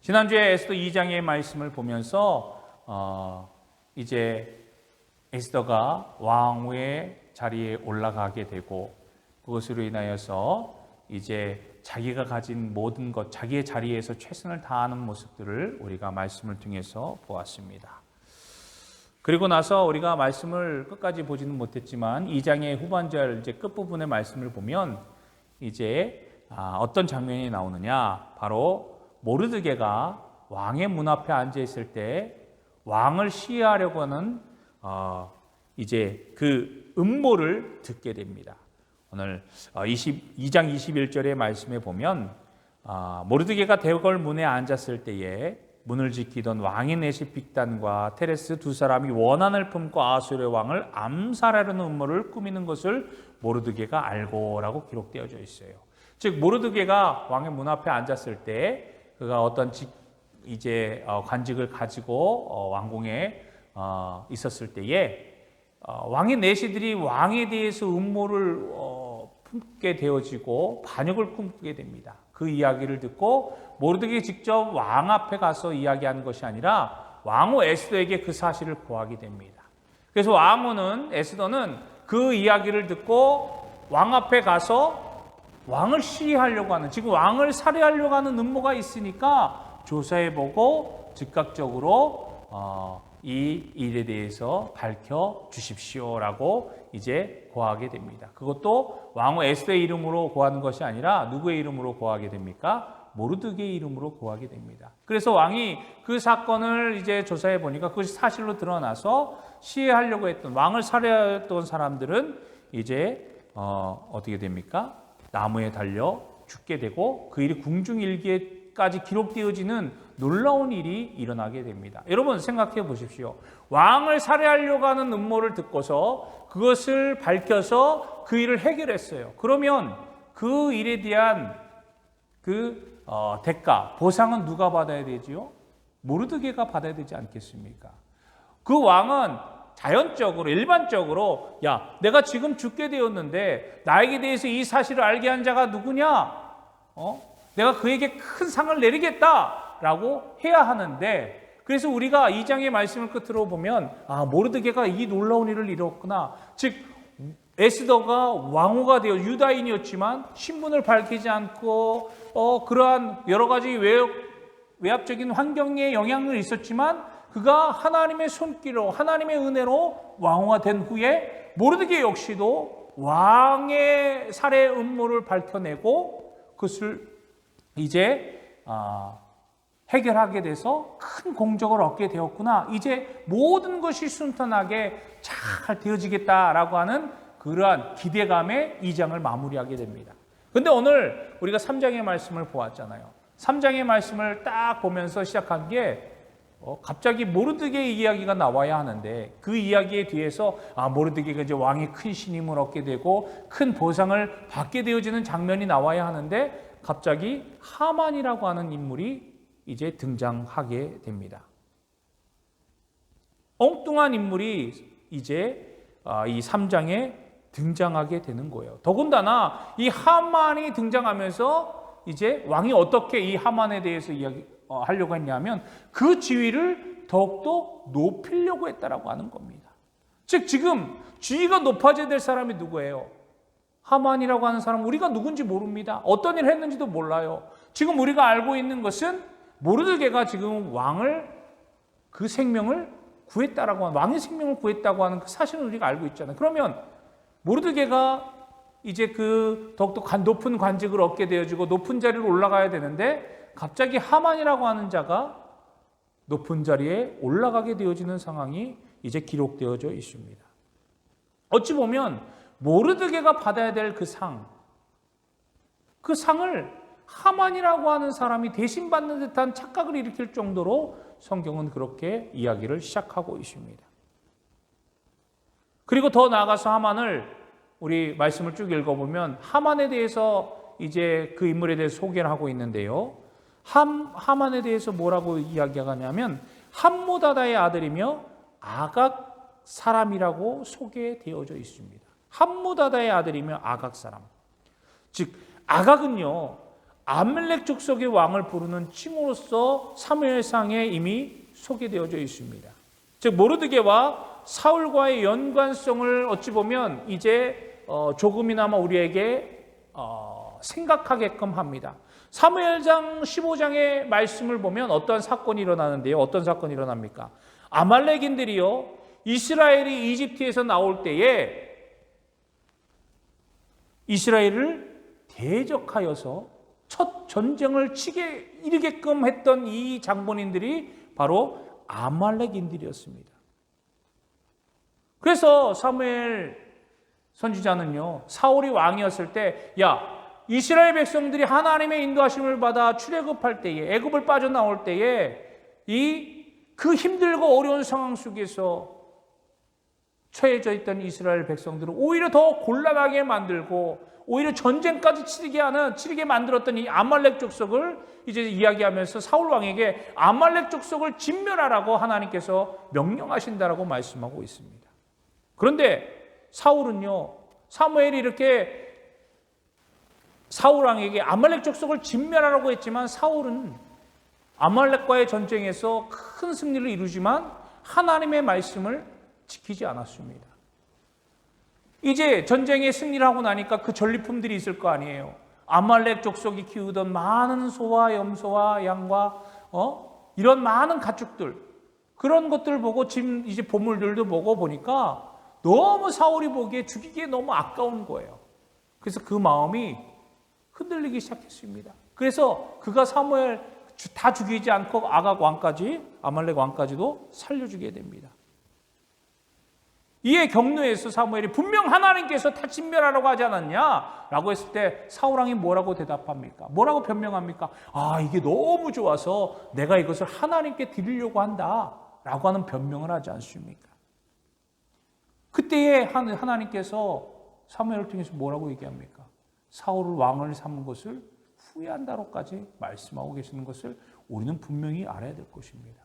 지난주에 에스더 2장의 말씀을 보면서 이제 에스더가 왕후의 자리에 올라가게 되고 그것으로 인하여서 이제 자기가 가진 모든 것, 자기의 자리에서 최선을 다하는 모습들을 우리가 말씀을 통해서 보았습니다. 그리고 나서 우리가 말씀을 끝까지 보지는 못했지만 2장의 후반절 이제 끝부분의 말씀을 보면 이제 어떤 장면이 나오느냐, 바로 모르드게가 왕의 문 앞에 앉아 있을 때 왕을 시해하려고 하는 이제 그 음모를 듣게 됩니다. 오늘 2장 21절의 말씀에 보면 모르드게가 대궐 문에 앉았을 때에 문을 지키던 왕의 내시 빅단과 테레스 두 사람이 원한을 품고 아수르의 왕을 암살하려는 음모를 꾸미는 것을 모르드게가 알고라고 기록되어져 있어요. 즉 모르드게가 왕의 문 앞에 앉았을 때 그가 어떤 이제 관직을 가지고 왕궁에 있었을 때에 왕의 내시들이 왕에 대해서 음모를 품게 되어지고 반역을 꿈꾸게 됩니다. 그 이야기를 듣고 모르드게가 직접 왕 앞에 가서 이야기하는 것이 아니라 왕후 에스더에게 그 사실을 고하게 됩니다. 그래서 에스더는 그 이야기를 듣고 왕 앞에 가서 왕을 시해하려고 하는, 지금 왕을 살해하려고 하는 음모가 있으니까 조사해보고 즉각적으로 이 일에 대해서 밝혀 주십시오라고 이제 고하게 됩니다. 그것도 왕후 에스더의 이름으로 고하는 것이 아니라 누구의 이름으로 고하게 됩니까? 모르드게의 이름으로 고하게 됩니다. 그래서 왕이 그 사건을 이제 조사해 보니까 그것이 사실로 드러나서 시해하려고 했던, 왕을 살해했던 사람들은 이제 어떻게 됩니까? 나무에 달려 죽게 되고 그 일이 궁중일기에까지 기록되어지는 놀라운 일이 일어나게 됩니다. 여러분 생각해 보십시오. 왕을 살해하려고 하는 음모를 듣고서 그것을 밝혀서 그 일을 해결했어요. 그러면 그 일에 대한 대가, 보상은 누가 받아야 되지요? 모르드게가 받아야 되지 않겠습니까? 그 왕은 자연적으로, 일반적으로 내가 지금 죽게 되었는데 나에게 대해서 이 사실을 알게 한 자가 누구냐? 내가 그에게 큰 상을 내리겠다라고 해야 하는데, 그래서 우리가 2장의 말씀을 끝으로 보면 모르드게가 이 놀라운 일을 이뤘구나. 즉 에스더가 왕후가 되어 유다인이었지만 신분을 밝히지 않고 그러한 여러 가지 외압적인 환경에 영향을 있었지만 그가 하나님의 손길로, 하나님의 은혜로 왕후가 된 후에 모르드게 역시도 왕의 살해 음모를 밝혀내고 그것을 이제 해결하게 돼서 큰 공적을 얻게 되었구나. 이제 모든 것이 순탄하게 잘 되어지겠다라고 하는 그러한 기대감에 2장을 마무리하게 됩니다. 그런데 오늘 우리가 3장의 말씀을 보았잖아요. 3장의 말씀을 딱 보면서 시작한 게 갑자기 모르드게의 이야기가 나와야 하는데 그 이야기에 뒤에서 모르드게가 이제 왕의 큰 신임을 얻게 되고 큰 보상을 받게 되어지는 장면이 나와야 하는데 갑자기 하만이라고 하는 인물이 이제 등장하게 됩니다. 엉뚱한 인물이 이제 이 3장에 등장하게 되는 거예요. 더군다나 이 하만이 등장하면서 이제 왕이 어떻게 이 하만에 대해서 하려고 했냐면 그 지위를 더욱더 높이려고 했다라고 하는 겁니다. 즉 지금 지위가 높아져야 될 사람이 누구예요? 하만이라고 하는 사람, 우리가 누군지 모릅니다. 어떤 일을 했는지도 몰라요. 지금 우리가 알고 있는 것은 모르드게가 지금 그 생명을 구했다라고 하는, 왕의 생명을 구했다고 하는 그 사실을 우리가 알고 있잖아요. 그러면 모르드게가 이제 더욱더 높은 관직을 얻게 되어지고 높은 자리로 올라가야 되는데 갑자기 하만이라고 하는 자가 높은 자리에 올라가게 되어지는 상황이 이제 기록되어져 있습니다. 어찌 보면 모르드게가 받아야 될 그 상을 하만이라고 하는 사람이 대신 받는 듯한 착각을 일으킬 정도로 성경은 그렇게 이야기를 시작하고 있습니다. 그리고 더 나아가서 하만을 우리 말씀을 쭉 읽어보면 하만에 대해서 이제 그 인물에 대해서 소개를 하고 있는데요. 하만에 대해서 뭐라고 이야기하냐면 함무다다의 아들이며 아각 사람이라고 소개되어져 있습니다. 함무다다의 아들이며 아각 사람. 즉 아각은요, 아말렉 족속의 왕을 부르는 칭호로서 사무엘상에 이미 소개되어져 있습니다. 즉 모르드게와 사울과의 연관성을 어찌 보면 이제 조금이나마 우리에게 생각하게끔 합니다. 사무엘상 15장의 말씀을 보면 어떤 사건이 일어나는데요. 어떤 사건이 일어납니까? 아말렉인들이요, 이스라엘이 이집트에서 나올 때에 이스라엘을 대적하여서 첫 전쟁을 치게 이르게끔 했던 이 장본인들이 바로 아말렉인들이었습니다. 그래서 사무엘 선지자는요, 사울이 왕이었을 때, 이스라엘 백성들이 하나님의 인도하심을 받아 출애굽할 때에, 애굽을 빠져나올 때에 그 힘들고 어려운 상황 속에서 처해져 있던 이스라엘 백성들을 오히려 더 곤란하게 만들고 오히려 전쟁까지 치르게 만들었던 이 아말렉 족속을 이제 이야기하면서 사울 왕에게 아말렉 족속을 진멸하라고 하나님께서 명령하신다라고 말씀하고 있습니다. 그런데 사울은요, 사무엘이 이렇게 사울 왕에게 아말렉 족속을 진멸하라고 했지만 사울은 아말렉과의 전쟁에서 큰 승리를 이루지만 하나님의 말씀을 지키지 않았습니다. 이제 전쟁에 승리를 하고 나니까 그 전리품들이 있을 거 아니에요. 아말렉 족속이 키우던 많은 소와 염소와 양과 이런 많은 가축들, 그런 것들 보고 지금 이제 보물들도 보고 보니까 너무 사울이 보기에 죽이기에 너무 아까운 거예요. 그래서 그 마음이 흔들리기 시작했습니다. 그래서 그가 사무엘 다 죽이지 않고 아각 왕까지, 아말렉 왕까지도 살려주게 됩니다. 이에 격려해서 사무엘이 분명 하나님께서 다 진멸하라고 하지 않았냐? 라고 했을 때 사울 왕이 뭐라고 대답합니까? 뭐라고 변명합니까? 이게 너무 좋아서 내가 이것을 하나님께 드리려고 한다 라고 하는 변명을 하지 않습니까? 그때에 하나님께서 사무엘을 통해서 뭐라고 얘기합니까? 사울을 왕을 삼은 것을 후회한다로까지 말씀하고 계시는 것을 우리는 분명히 알아야 될 것입니다.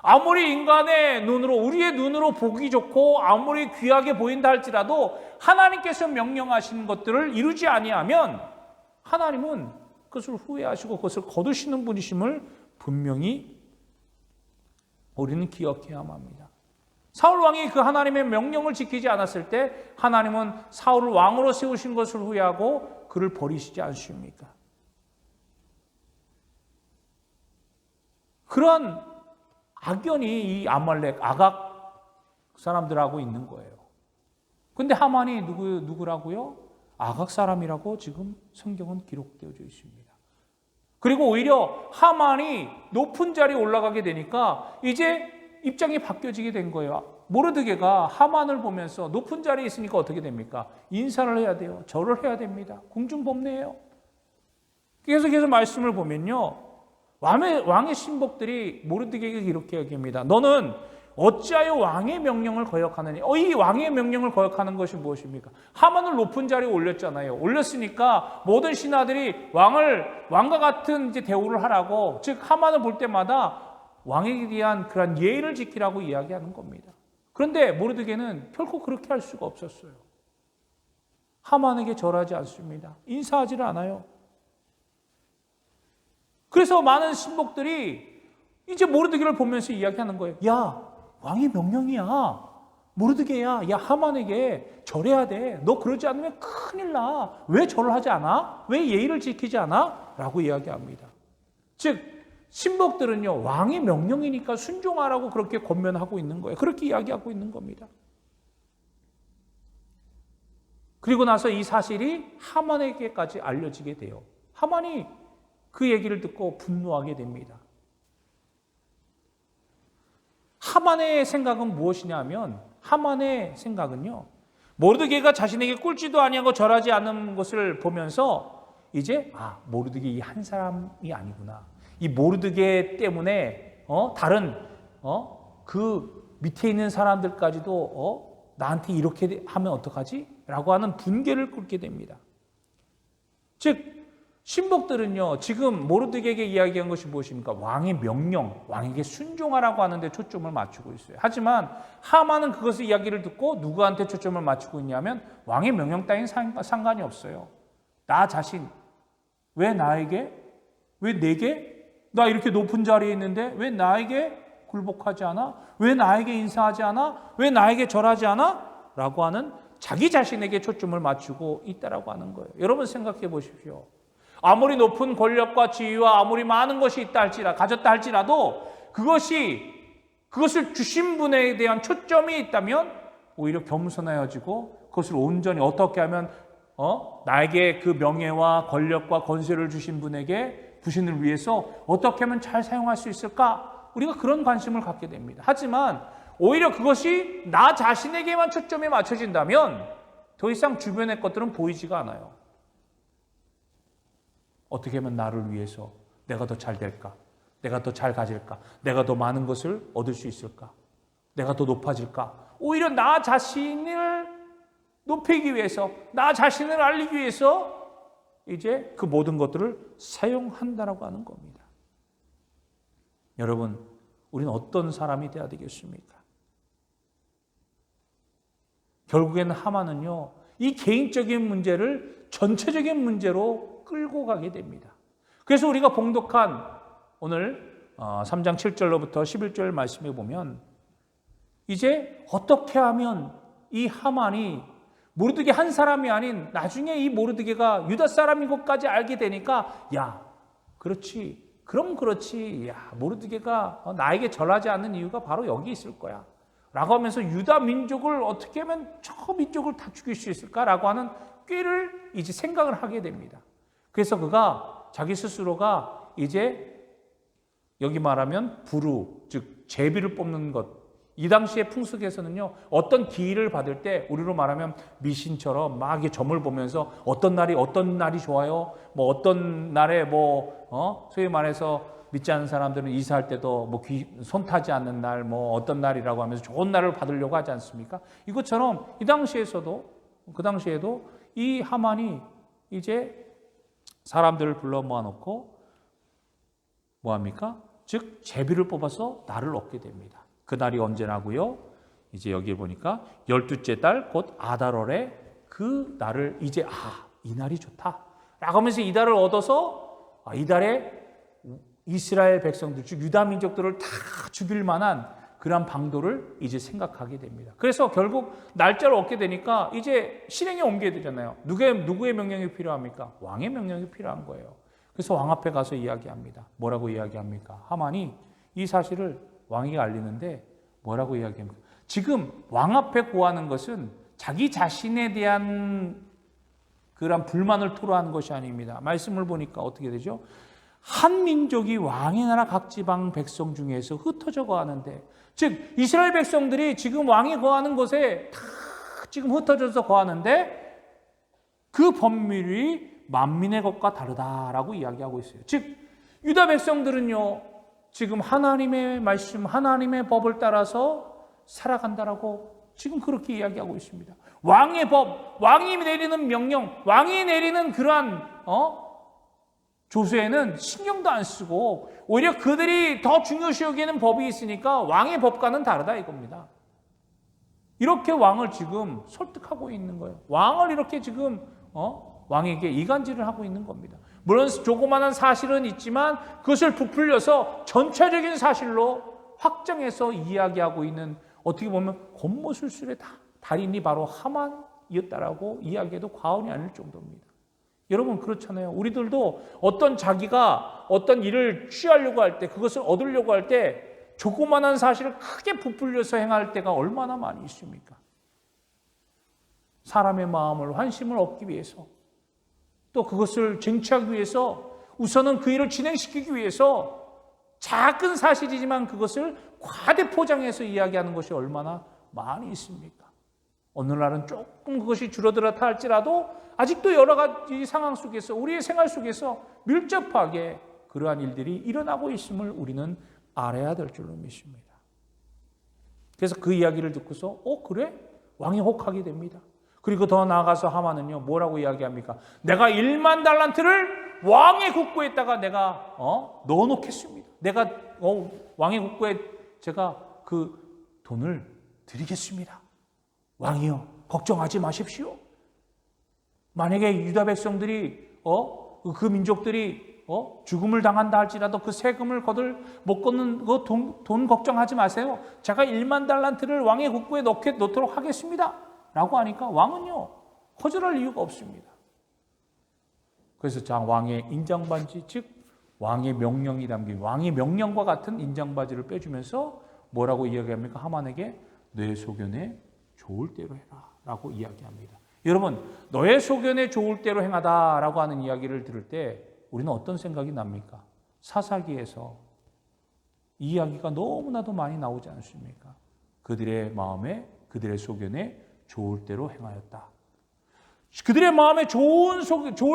아무리 인간의 눈으로, 우리의 눈으로 보기 좋고 아무리 귀하게 보인다 할지라도 하나님께서 명령하신 것들을 이루지 아니하면 하나님은 그것을 후회하시고 그것을 거두시는 분이심을 분명히 우리는 기억해야만 합니다. 사울 왕이 그 하나님의 명령을 지키지 않았을 때 하나님은 사울을 왕으로 세우신 것을 후회하고 그를 버리시지 않습니까? 그런 악연이 이 아말렉, 아각 사람들하고 있는 거예요. 근데 하만이 누구라고요? 아각 사람이라고 지금 성경은 기록되어져 있습니다. 그리고 오히려 하만이 높은 자리에 올라가게 되니까 이제 입장이 바뀌어지게 된 거예요. 모르드게가 하만을 보면서 높은 자리에 있으니까 어떻게 됩니까? 인사를 해야 돼요. 절을 해야 됩니다. 궁중법례예요. 계속해서 말씀을 보면요, 왕의 신복들이 모르드게에게 이렇게 얘기합니다. 너는 어찌하여 왕의 명령을 거역하느냐? 이 왕의 명령을 거역하는 것이 무엇입니까? 하만을 높은 자리에 올렸잖아요. 올렸으니까 모든 신하들이 왕과 같은 이제 대우를 하라고, 즉 하만을 볼 때마다 왕에게 대한 그런 예의를 지키라고 이야기하는 겁니다. 그런데 모르드게는 결코 그렇게 할 수가 없었어요. 하만에게 절하지 않습니다. 인사하지를 않아요. 그래서 많은 신복들이 이제 모르드게를 보면서 이야기하는 거예요. 야, 왕의 명령이야. 모르드게야, 야, 하만에게 절해야 돼. 너 그러지 않으면 큰일 나. 왜 절을 하지 않아? 왜 예의를 지키지 않아? 라고 이야기합니다. 즉 신복들은요, 왕의 명령이니까 순종하라고 그렇게 권면하고 있는 거예요. 그렇게 이야기하고 있는 겁니다. 그리고 나서 이 사실이 하만에게까지 알려지게 돼요. 하만이 그 얘기를 듣고 분노하게 됩니다. 하만의 생각은 무엇이냐면, 하만의 생각은요, 모르드게가 자신에게 꿇지도 아니하고 절하지 않는 것을 보면서 이제 모르드게 이 한 사람이 아니구나. 이 모르드게 때문에 다른 그 밑에 있는 사람들까지도 나한테 이렇게 하면 어떡하지? 라고 하는 분개를 꿇게 됩니다. 즉 신복들은요, 지금 모르드게에게 이야기한 것이 무엇입니까? 왕의 명령, 왕에게 순종하라고 하는데 초점을 맞추고 있어요. 하지만 하만은 그것의 이야기를 듣고 누구한테 초점을 맞추고 있냐면 왕의 명령 따윈 상관이 없어요. 나 자신, 왜 나에게 왜 내게? 나 이렇게 높은 자리에 있는데 왜 나에게 굴복하지 않아? 왜 나에게 인사하지 않아? 왜 나에게 절하지 않아? 라고 하는 자기 자신에게 초점을 맞추고 있다라고 하는 거예요. 여러분 생각해 보십시오. 아무리 높은 권력과 지위와 아무리 많은 것이 있다 할지라 가졌다 할지라도 그것을 주신 분에 대한 초점이 있다면 오히려 겸손해지고 그것을 온전히 어떻게 하면 나에게 그 명예와 권력과 권세를 주신 분에게 부신을 위해서 어떻게 하면 잘 사용할 수 있을까? 우리가 그런 관심을 갖게 됩니다. 하지만 오히려 그것이 나 자신에게만 초점이 맞춰진다면 더 이상 주변의 것들은 보이지가 않아요. 어떻게 하면 나를 위해서 내가 더 잘 될까? 내가 더 잘 가질까? 내가 더 많은 것을 얻을 수 있을까? 내가 더 높아질까? 오히려 나 자신을 높이기 위해서, 나 자신을 알리기 위해서 이제 그 모든 것들을 사용한다라고 하는 겁니다. 여러분, 우리는 어떤 사람이 되어야 되겠습니까? 결국에는 하만은요, 이 개인적인 문제를 전체적인 문제로 끌고 가게 됩니다. 그래서 우리가 봉독한 오늘 3장 7절로부터 11절 말씀에 보면 이제 어떻게 하면 이 하만이 모르드게 한 사람이 아닌 나중에 이 모르드게가 유다 사람인 것까지 알게 되니까 야, 그렇지. 그럼 그렇지. 야, 모르드게가 나에게 절하지 않는 이유가 바로 여기 있을 거야. 라고 하면서 유다 민족을 어떻게 하면 저 민족을 다 죽일 수 있을까라고 하는 꾀를 이제 생각을 하게 됩니다. 그래서 그가 자기 스스로가 이제 여기 말하면 부루, 즉 제비를 뽑는 것. 이 당시의 풍습에서는요, 어떤 기일을 받을 때 우리로 말하면 미신처럼 막 이게 점을 보면서 어떤 날이 좋아요. 뭐 어떤 날에 소위 말해서 믿지 않는 사람들은 이사할 때도 손 타지 않는 날, 어떤 날이라고 하면서 좋은 날을 받으려고 하지 않습니까? 이것처럼 그 당시에도 이 하만이 이제 사람들을 불러 모아놓고 뭐합니까? 즉 제비를 뽑아서 날을 얻게 됩니다. 그 날이 언제나고요? 이제 여기 보니까 12째 달 곧 아달월에 그 날을 이제 이 날이 좋다 라고 하면서 이 달을 얻어서 이 달에 이스라엘 백성들 즉 유다 민족들을 다 죽일 만한 그런 방도를 이제 생각하게 됩니다. 그래서 결국 날짜를 얻게 되니까 이제 실행에 옮겨야 되잖아요. 누구의 명령이 필요합니까? 왕의 명령이 필요한 거예요. 그래서 왕 앞에 가서 이야기합니다. 뭐라고 이야기합니까? 하만이 이 사실을 왕에게 알리는데 뭐라고 이야기합니까? 지금 왕 앞에 고하는 것은 자기 자신에 대한 그런 불만을 토로하는 것이 아닙니다. 말씀을 보니까 어떻게 되죠? 한 민족이 왕의 나라 각 지방 백성 중에서 흩어져 거하는데, 즉 이스라엘 백성들이 지금 왕이 거하는 곳에 다 지금 흩어져서 거하는데 그 법률이 만민의 것과 다르다라고 이야기하고 있어요. 즉 유다 백성들은요 지금 하나님의 말씀, 하나님의 법을 따라서 살아간다라고 지금 그렇게 이야기하고 있습니다. 왕의 법, 왕이 내리는 명령, 왕이 내리는 그러한 조서에는 신경도 안 쓰고 오히려 그들이 더 중요시 여기는 법이 있으니까 왕의 법과는 다르다 이겁니다. 이렇게 왕을 지금 설득하고 있는 거예요. 왕을 이렇게 지금 왕에게 이간질을 하고 있는 겁니다. 물론 조그마한 사실은 있지만 그것을 부풀려서 전체적인 사실로 확정해서 이야기하고 있는, 어떻게 보면 겉모술술의 달인이 바로 하만이었다라고 이야기해도 과언이 아닐 정도입니다. 여러분 그렇잖아요. 우리들도 자기가 어떤 일을 취하려고 할 때, 그것을 얻으려고 할 때 조그마한 사실을 크게 부풀려서 행할 때가 얼마나 많이 있습니까? 사람의 마음을, 환심을 얻기 위해서, 또 그것을 쟁취하기 위해서, 우선은 그 일을 진행시키기 위해서 작은 사실이지만 그것을 과대 포장해서 이야기하는 것이 얼마나 많이 있습니까? 오늘날은 조금 그것이 줄어들었다 할지라도 아직도 여러 가지 상황 속에서, 우리의 생활 속에서 밀접하게 그러한 일들이 일어나고 있음을 우리는 알아야 될 줄로 믿습니다. 그래서 그 이야기를 듣고서 그래? 왕이 혹하게 됩니다. 그리고 더 나아가서 하만은요 뭐라고 이야기합니까? 내가 1만 달란트를 왕의 국고에다가 내가 넣어놓겠습니다. 내가 왕의 국고에 제가 그 돈을 드리겠습니다. 왕이요 걱정하지 마십시오. 만약에 유다 백성들이 그 민족들이 죽음을 당한다 할지라도 그 세금을 못 걷는 거 돈 걱정하지 마세요. 제가 1만 달란트를 왕의 국고에 넣도록 하겠습니다. 라고 하니까 왕은요, 거절할 이유가 없습니다. 그래서 왕의 인장반지, 즉 왕의 명령이 담긴 왕의 명령과 같은 인장바지를 빼주면서 뭐라고 이야기합니까? 하만에게 내 소견에 좋을 대로 해라 라고 이야기합니다. 여러분, 너의 소견에 좋을 대로 행하다 라고 하는 이야기를 들을 때 우리는 어떤 생각이 납니까? 사사기에서 이 이야기가 너무나도 많이 나오지 않습니까? 그들의 마음에, 그들의 소견에 좋을 대로 행하였다. 그들의 마음에 좋을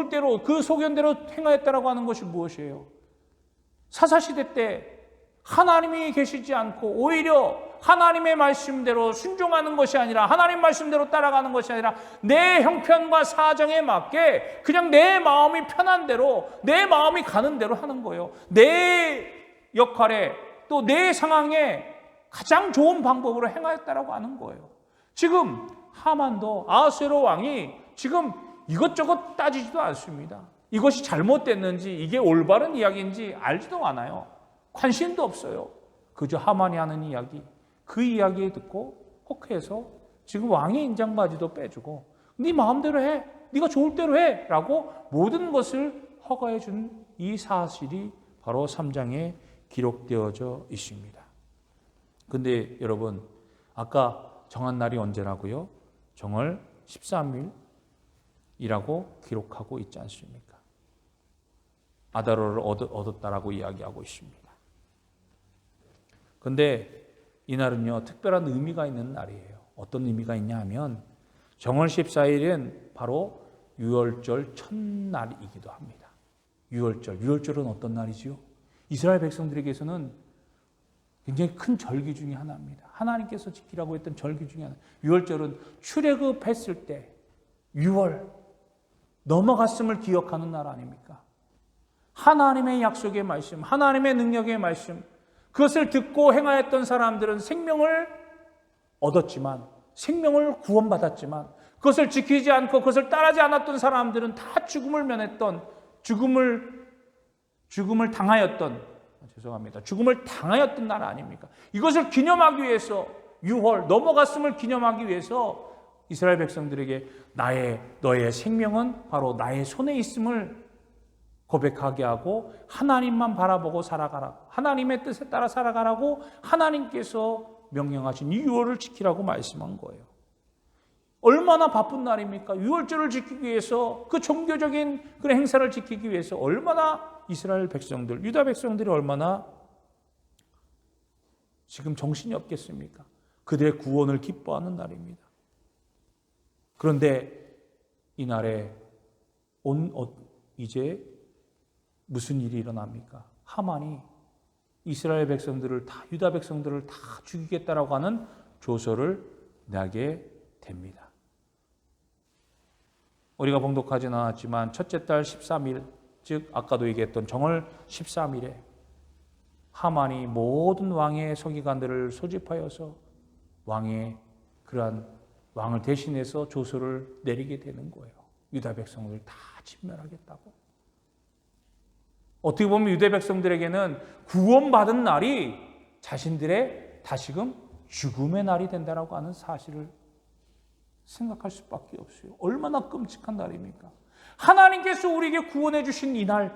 대로, 그 소견대로 행하였다라고 하는 것이 무엇이에요? 사사시대 때 하나님이 계시지 않고 오히려 하나님의 말씀대로 순종하는 것이 아니라 하나님 말씀대로 따라가는 것이 아니라 내 형편과 사정에 맞게 그냥 내 마음이 편한 대로 내 마음이 가는 대로 하는 거예요. 내 역할에 또 내 상황에 가장 좋은 방법으로 행하였다라고 하는 거예요. 지금 하만도 아하수에로 왕이 지금 이것저것 따지지도 않습니다. 이것이 잘못됐는지 이게 올바른 이야기인지 알지도 않아요. 관심도 없어요. 그저 하만이 하는 이야기, 그 이야기 듣고 혹해서 지금 왕의 인장바지도 빼주고 네 마음대로 해, 네가 좋을 대로 해 라고 모든 것을 허가해 준 이 사실이 바로 3장에 기록되어져 있습니다. 근데 여러분, 아까 정한 날이 언제라고요? 정월 13일이라고 기록하고 있지 않습니까? 아다로를 얻었다라고 이야기하고 있습니다. 근데 이날은요, 특별한 의미가 있는 날이에요. 어떤 의미가 있냐 하면 정월 14일은 바로 유월절 첫날이기도 합니다. 유월절은 어떤 날이지요? 이스라엘 백성들에게서는 굉장히 큰 절기 중에 하나입니다. 하나님께서 지키라고 했던 절기 중에 하나. 유월절은 출애굽했을 때 6월 넘어갔음을 기억하는 날 아닙니까? 하나님의 약속의 말씀, 하나님의 능력의 말씀, 그것을 듣고 행하였던 사람들은 생명을 얻었지만, 생명을 구원받았지만, 그것을 지키지 않고 그것을 따르지 않았던 사람들은 다 죽음을 면했던, 죽음을 당하였던 날 아닙니까? 이것을 기념하기 위해서 6월 넘어갔음을 기념하기 위해서 이스라엘 백성들에게 너의 생명은 바로 나의 손에 있음을 고백하게 하고 하나님만 바라보고 살아가라, 하나님의 뜻에 따라 살아가라고 하나님께서 명령하신 이 6월을 지키라고 말씀한 거예요. 얼마나 바쁜 날입니까? 6월절을 지키기 위해서, 그 종교적인 그런 행사를 지키기 위해서 얼마나 이스라엘 백성들, 유다 백성들이 얼마나 지금 정신이 없겠습니까? 그들의 구원을 기뻐하는 날입니다. 그런데 이날에 이제 무슨 일이 일어납니까? 하만이 이스라엘 백성들을 다, 유다 백성들을 다 죽이겠다라고 하는 조서를 내게 됩니다. 우리가 봉독하지는 않았지만 첫째 달 13일, 즉 아까도 얘기했던 정월 13일에 하만이 모든 왕의 서기관들을 소집하여서 그러한 왕을 대신해서 조서를 내리게 되는 거예요. 유다 백성들을 다 진멸하겠다고. 어떻게 보면 유대 백성들에게는 구원받은 날이 자신들의 다시금 죽음의 날이 된다라고 하는 사실을 생각할 수밖에 없어요. 얼마나 끔찍한 날입니까? 하나님께서 우리에게 구원해 주신 이 날,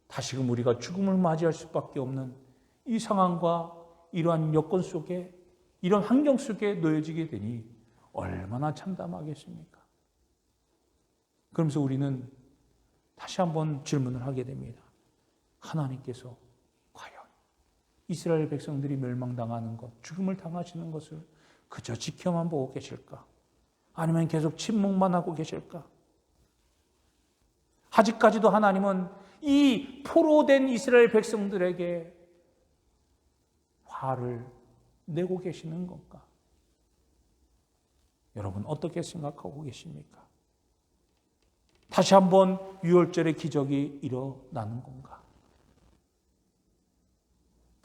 다시금 우리가 죽음을 맞이할 수밖에 없는 이 상황과 이러한 여건 속에, 이런 환경 속에 놓여지게 되니 얼마나 참담하겠습니까? 그러면서 우리는 다시 한번 질문을 하게 됩니다. 하나님께서 과연 이스라엘 백성들이 멸망당하는 것, 죽음을 당하시는 것을 그저 지켜만 보고 계실까? 아니면 계속 침묵만 하고 계실까? 아직까지도 하나님은 이 포로된 이스라엘 백성들에게 화를 내고 계시는 건가? 여러분 어떻게 생각하고 계십니까? 다시 한번 유월절의 기적이 일어나는 건가?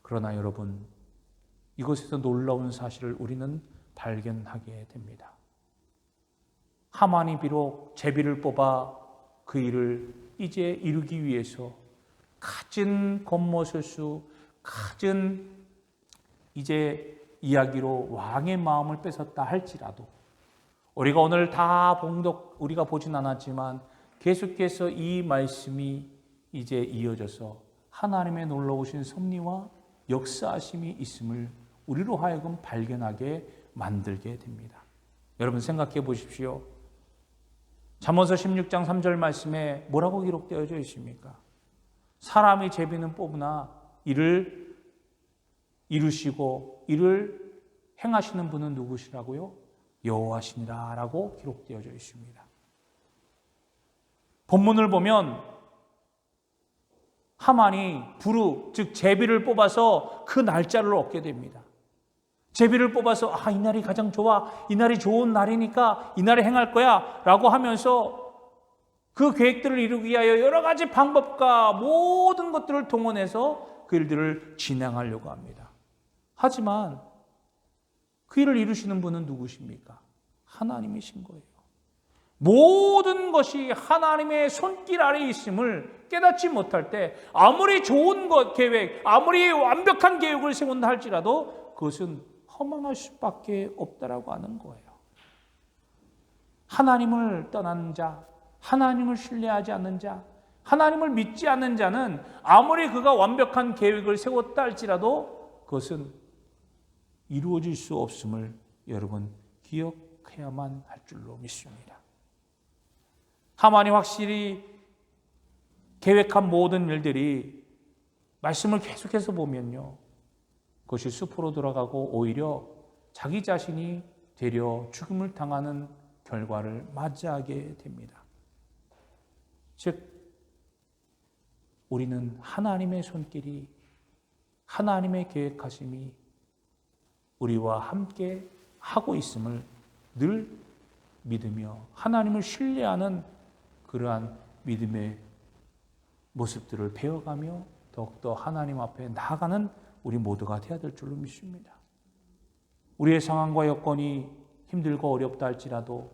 그러나 여러분, 이것에서 놀라운 사실을 우리는 발견하게 됩니다. 하만이 비록 제비를 뽑아 그 일을 이제 이루기 위해서 갖은 겉모술수, 갖은 이제 이야기로 왕의 마음을 뺏었다 할지라도 우리가 오늘 다 봉독 우리가 보진 않았지만 계속해서 이 말씀이 이제 이어져서 하나님의 놀라우신 섭리와 역사하심이 있음을 우리로 하여금 발견하게 만들게 됩니다. 여러분 생각해 보십시오. 잠언서 16장 3절 말씀에 뭐라고 기록되어져 있습니까? 사람이 제비는 뽑으나 이를 이루시고 이를 행하시는 분은 누구시라고요? 여호와시니라 라고 기록되어져 있습니다. 본문을 보면 하만이 부르, 즉 제비를 뽑아서 그 날짜를 얻게 됩니다. 제비를 뽑아서 이 날이 가장 좋아, 이 날이 좋은 날이니까 이 날에 행할 거야 라고 하면서 그 계획들을 이루기 위하여 여러 가지 방법과 모든 것들을 동원해서 그 일들을 진행하려고 합니다. 하지만 그 일을 이루시는 분은 누구십니까? 하나님이신 거예요. 모든 것이 하나님의 손길 아래에 있음을 깨닫지 못할 때 아무리 좋은 계획, 아무리 완벽한 계획을 세운다 할지라도 그것은 허망할 수밖에 없다라고 하는 거예요. 하나님을 떠난 자, 하나님을 신뢰하지 않는 자, 하나님을 믿지 않는 자는 아무리 그가 완벽한 계획을 세웠다 할지라도 그것은 이루어질 수 없음을 여러분 기억해야만 할 줄로 믿습니다. 하만이 확실히 계획한 모든 일들이 말씀을 계속해서 보면요, 그것이 숲으로 돌아가고 오히려 자기 자신이 되려 죽음을 당하는 결과를 맞이하게 됩니다. 즉 우리는 하나님의 손길이, 하나님의 계획하심이 우리와 함께 하고 있음을 늘 믿으며 하나님을 신뢰하는 그러한 믿음의 모습들을 배워가며 더욱더 하나님 앞에 나아가는 우리 모두가 되어야 될 줄로 믿습니다. 우리의 상황과 여건이 힘들고 어렵다 할지라도,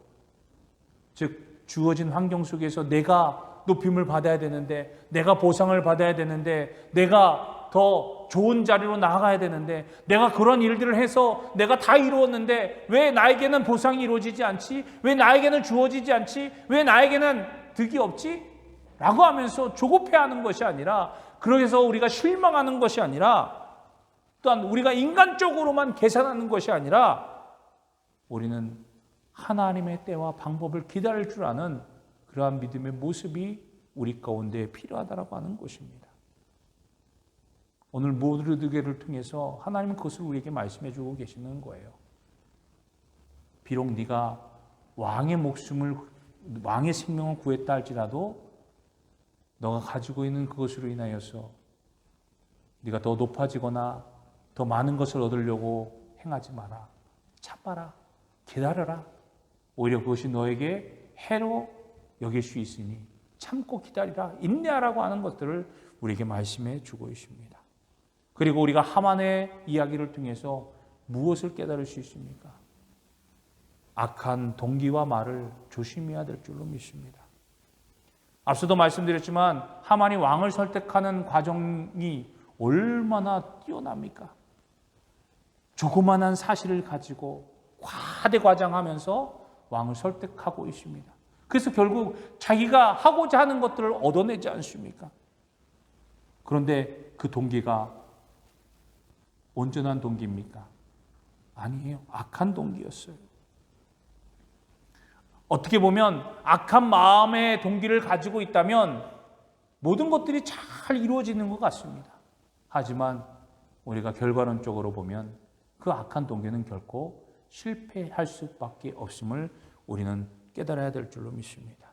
즉 주어진 환경 속에서 내가 높임을 받아야 되는데, 내가 보상을 받아야 되는데, 내가 더 좋은 자리로 나아가야 되는데, 내가 그런 일들을 해서 내가 다 이루었는데 왜 나에게는 보상이 이루어지지 않지? 왜 나에게는 주어지지 않지? 왜 나에게는 득이 없지? 라고 하면서 조급해하는 것이 아니라, 그러해서 우리가 실망하는 것이 아니라, 또한 우리가 인간적으로만 계산하는 것이 아니라 우리는 하나님의 때와 방법을 기다릴 줄 아는 그러한 믿음의 모습이 우리 가운데 필요하다라고 하는 것입니다. 오늘 모르드게를 통해서 하나님은 그것을 우리에게 말씀해 주고 계시는 거예요. 비록 네가 왕의 생명을 구했다 할지라도 너가 가지고 있는 그것으로 인하여서 네가 더 높아지거나 더 많은 것을 얻으려고 행하지 마라. 참아라. 기다려라. 오히려 그것이 너에게 해로 여길 수 있으니 참고 기다리라. 인내하라고 하는 것들을 우리에게 말씀해 주고 있습니다. 그리고 우리가 하만의 이야기를 통해서 무엇을 깨달을 수 있습니까? 악한 동기와 말을 조심해야 될 줄로 믿습니다. 앞서도 말씀드렸지만 하만이 왕을 설득하는 과정이 얼마나 뛰어납니까? 조그만한 사실을 가지고 과대과장하면서 왕을 설득하고 있습니다. 그래서 결국 자기가 하고자 하는 것들을 얻어내지 않습니까? 그런데 그 동기가 온전한 동기입니까? 아니에요. 악한 동기였어요. 어떻게 보면 악한 마음의 동기를 가지고 있다면 모든 것들이 잘 이루어지는 것 같습니다. 하지만 우리가 결과론적으로 보면 그 악한 동기는 결코 실패할 수밖에 없음을 우리는 깨달아야 될 줄로 믿습니다.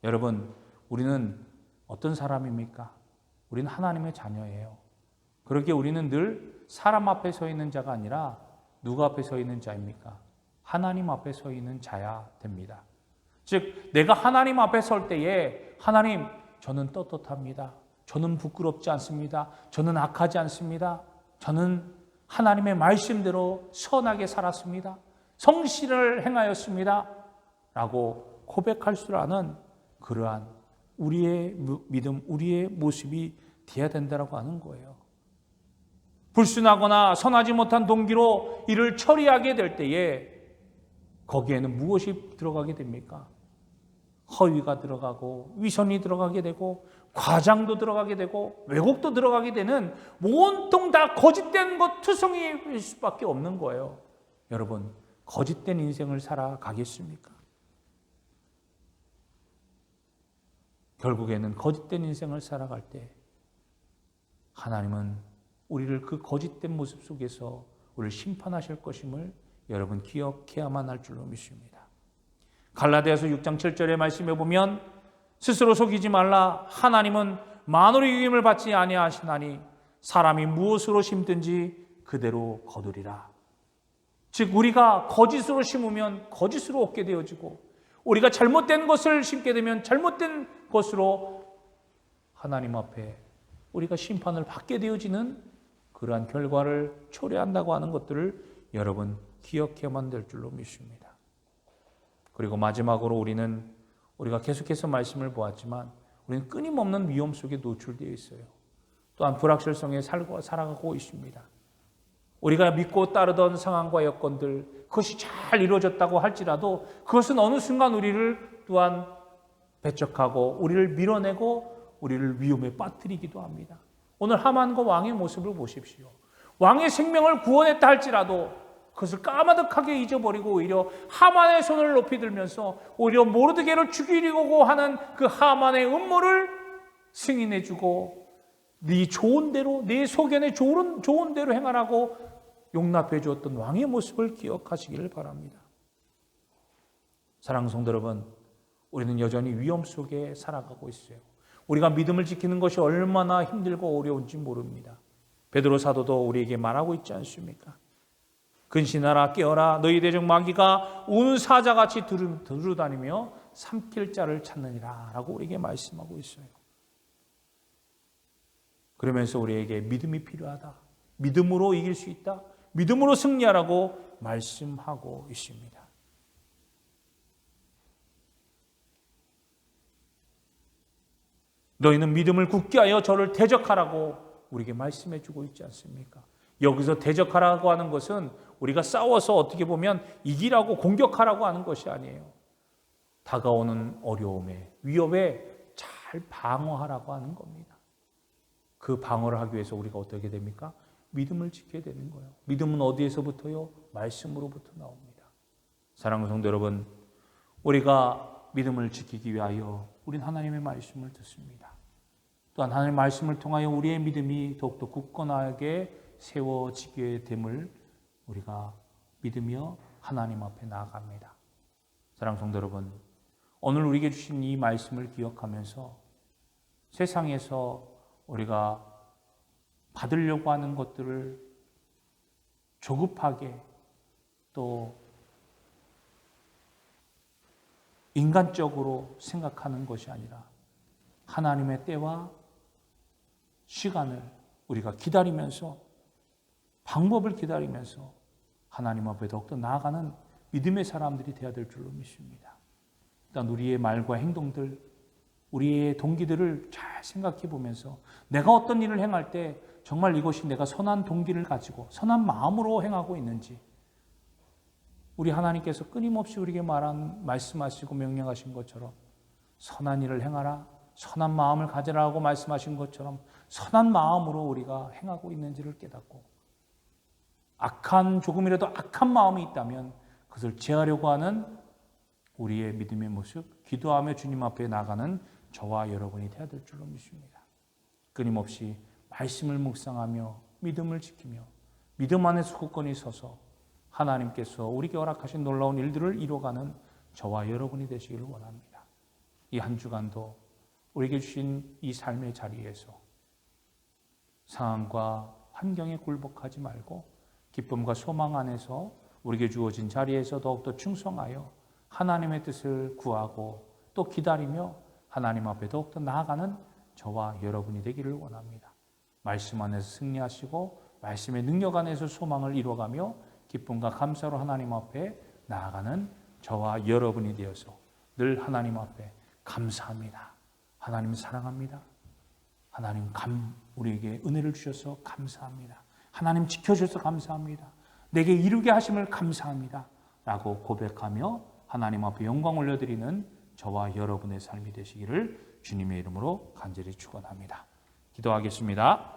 여러분, 우리는 어떤 사람입니까? 우리는 하나님의 자녀예요. 그렇게 우리는 늘 사람 앞에 서 있는 자가 아니라 누구 앞에 서 있는 자입니까? 하나님 앞에 서 있는 자야 됩니다. 즉, 내가 하나님 앞에 설 때에 하나님, 저는 떳떳합니다. 저는 부끄럽지 않습니다. 저는 악하지 않습니다. 저는 하나님의 말씀대로 선하게 살았습니다. 성실을 행하였습니다. 라고 고백할 줄 아는 그러한 우리의 믿음, 우리의 모습이 되어야 된다고 하는 거예요. 불순하거나 선하지 못한 동기로 이를 처리하게 될 때에 거기에는 무엇이 들어가게 됩니까? 허위가 들어가고 위선이 들어가게 되고 과장도 들어가게 되고 왜곡도 들어가게 되는 온통 다 거짓된 것 투성이일 수밖에 없는 거예요. 여러분, 거짓된 인생을 살아가겠습니까? 결국에는 거짓된 인생을 살아갈 때 하나님은 우리를 그 거짓된 모습 속에서 우리를 심판하실 것임을 여러분 기억해야만 할 줄로 믿습니다. 갈라디아서 6장 7절의 말씀에 보면 스스로 속이지 말라. 하나님은 만물의 유임을 받지 아니하시나니 사람이 무엇으로 심든지 그대로 거두리라. 즉 우리가 거짓으로 심으면 거짓으로 얻게 되어지고 우리가 잘못된 것을 심게 되면 잘못된 것으로 하나님 앞에 우리가 심판을 받게 되어지는 그러한 결과를 초래한다고 하는 것들을 여러분 기억해야만 될 줄로 믿습니다. 그리고 마지막으로 우리가 계속해서 말씀을 보았지만 우리는 끊임없는 위험 속에 노출되어 있어요. 또한 불확실성에 살아가고 있습니다. 우리가 믿고 따르던 상황과 여건들 그것이 잘 이루어졌다고 할지라도 그것은 어느 순간 우리를 또한 배척하고 우리를 밀어내고 우리를 위험에 빠뜨리기도 합니다. 오늘 하만과 왕의 모습을 보십시오. 왕의 생명을 구원했다 할지라도 그것을 까마득하게 잊어버리고 오히려 하만의 손을 높이 들면서 오히려 모르드게를 죽이려고 하는 그 하만의 음모를 승인해주고 네 좋은 대로 네 소견에 좋은 대로 행하라고 용납해 주었던 왕의 모습을 기억하시기를 바랍니다. 사랑하는 성도 여러분, 우리는 여전히 위험 속에 살아가고 있어요. 우리가 믿음을 지키는 것이 얼마나 힘들고 어려운지 모릅니다. 베드로 사도도 우리에게 말하고 있지 않습니까? 근신하라 깨어라 너희 대적 마귀가 우는 사자같이 두루다니며 삼킬 자를 찾느니라 라고 우리에게 말씀하고 있어요. 그러면서 우리에게 믿음이 필요하다. 믿음으로 이길 수 있다. 믿음으로 승리하라고 말씀하고 있습니다. 너희는 믿음을 굳게 하여 저를 대적하라고 우리에게 말씀해 주고 있지 않습니까? 여기서 대적하라고 하는 것은 우리가 싸워서 어떻게 보면 이기라고 공격하라고 하는 것이 아니에요. 다가오는 어려움에 위협에 잘 방어하라고 하는 겁니다. 그 방어를 하기 위해서 우리가 어떻게 됩니까? 믿음을 지켜야 되는 거예요. 믿음은 어디에서부터요? 말씀으로부터 나옵니다. 사랑하는 성도 여러분, 우리가 믿음을 지키기 위하여 우린 하나님의 말씀을 듣습니다. 또한 하나님의 말씀을 통하여 우리의 믿음이 더욱더 굳건하게 세워지게 됨을 우리가 믿으며 하나님 앞에 나아갑니다. 사랑하는 성도 여러분, 오늘 우리에게 주신 이 말씀을 기억하면서 세상에서 우리가 받으려고 하는 것들을 조급하게 또 인간적으로 생각하는 것이 아니라 하나님의 때와 시간을 우리가 기다리면서 방법을 기다리면서 하나님 앞에 더욱더 나아가는 믿음의 사람들이 되어야 될 줄로 믿습니다. 일단 우리의 말과 행동들, 우리의 동기들을 잘 생각해 보면서 내가 어떤 일을 행할 때 정말 이것이 내가 선한 동기를 가지고 선한 마음으로 행하고 있는지, 우리 하나님께서 끊임없이 우리에게 말씀하시고 명령하신 것처럼 선한 일을 행하라, 선한 마음을 가지라고 말씀하신 것처럼 선한 마음으로 우리가 행하고 있는지를 깨닫고 조금이라도 악한 마음이 있다면 그것을 제하려고 하는 우리의 믿음의 모습, 기도하며 주님 앞에 나가는 저와 여러분이 되어야 될 줄로 믿습니다. 끊임없이 말씀을 묵상하며 믿음을 지키며 믿음 안에서 굳건히 서서 하나님께서 우리에게 허락하신 놀라운 일들을 이루어가는 저와 여러분이 되시기를 원합니다. 이 한 주간도 우리에게 주신 이 삶의 자리에서 상황과 환경에 굴복하지 말고 기쁨과 소망 안에서 우리에게 주어진 자리에서 더욱더 충성하여 하나님의 뜻을 구하고 또 기다리며 하나님 앞에 더욱더 나아가는 저와 여러분이 되기를 원합니다. 말씀 안에서 승리하시고 말씀의 능력 안에서 소망을 이루어가며 기쁨과 감사로 하나님 앞에 나아가는 저와 여러분이 되어서 늘 하나님 앞에 감사합니다. 하나님 사랑합니다. 하나님 우리에게 은혜를 주셔서 감사합니다. 하나님 지켜주셔서 감사합니다. 내게 이루게 하심을 감사합니다. 라고 고백하며 하나님 앞에 영광 올려드리는 저와 여러분의 삶이 되시기를 주님의 이름으로 간절히 축원합니다. 기도하겠습니다.